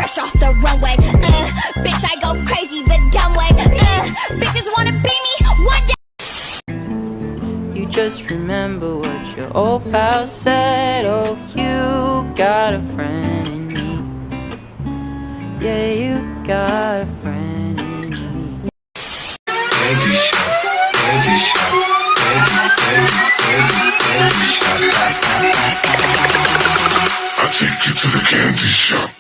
fresh off the runway. Bitch, I go crazy the dumb way. Bitches wanna be me one day. You just remember what your old pal said. Oh, you got a friend in me. Yeah, you got a friend in me. Candy shop, candy shop, candy shop. I'll take you to the candy shop.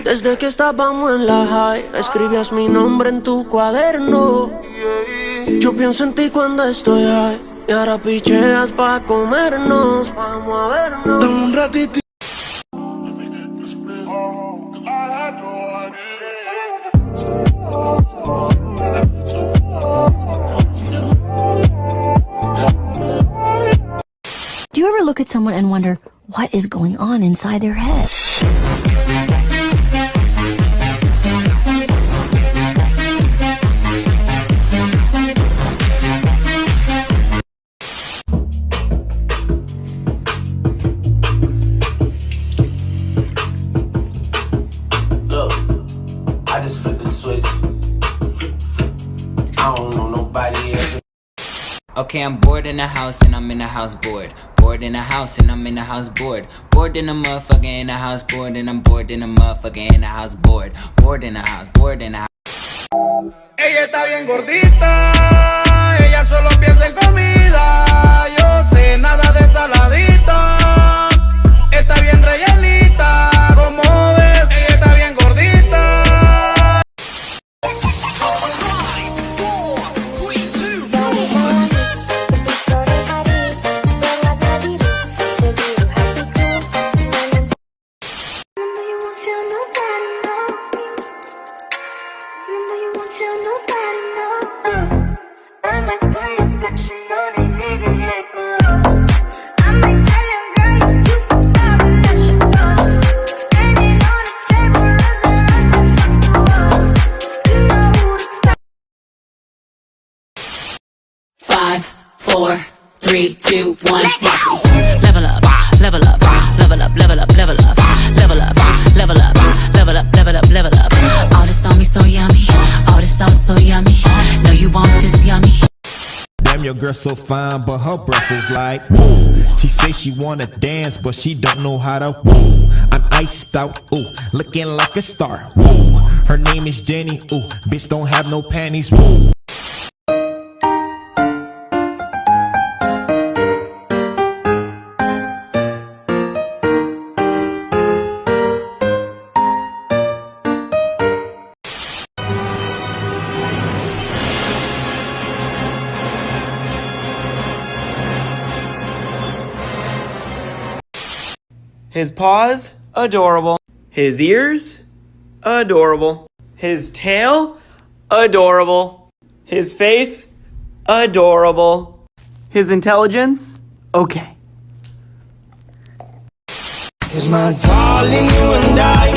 Desde que estábamos en la high, escribías mi nombre en tu cuaderno. Yo pienso en ti cuando estoy high, y ahora picheas pa' comernos. Vamos a vernos. Dame un ratito. Do you ever look at someone and wonder what is going on inside their head? Look, I just flipped the switch. I don't know nobody else. Okay, I'm bored in the house and I'm in the house bored. Bored in the house and I'm in the house bored. Bored in the motherfucker in the house bored. And I'm bored in the motherfucker in the house bored. Bored in the house, bored in the house. Ella está bien gordita, ella solo piensa en comida. Yo sé nada de ensaladita, está bien rellenita. Como ves, ella está bien gordita. Five, four, three, two, one. Level up, level up, level up, level up, level up, level up, level up, level up, level up, level up. All this on me so yummy, all this sauce so yummy. No, you want this yummy. Damn, your girl so fine, but her breath is like woo. She say she wanna dance, but she don't know how to woo. I'm iced out, ooh, looking like a star, woo. Her name is Jenny, ooh, bitch don't have no panties, woo. His paws, adorable. His ears, adorable. His tail, adorable. His face, adorable. His intelligence, okay. 'Cause my darling, you and I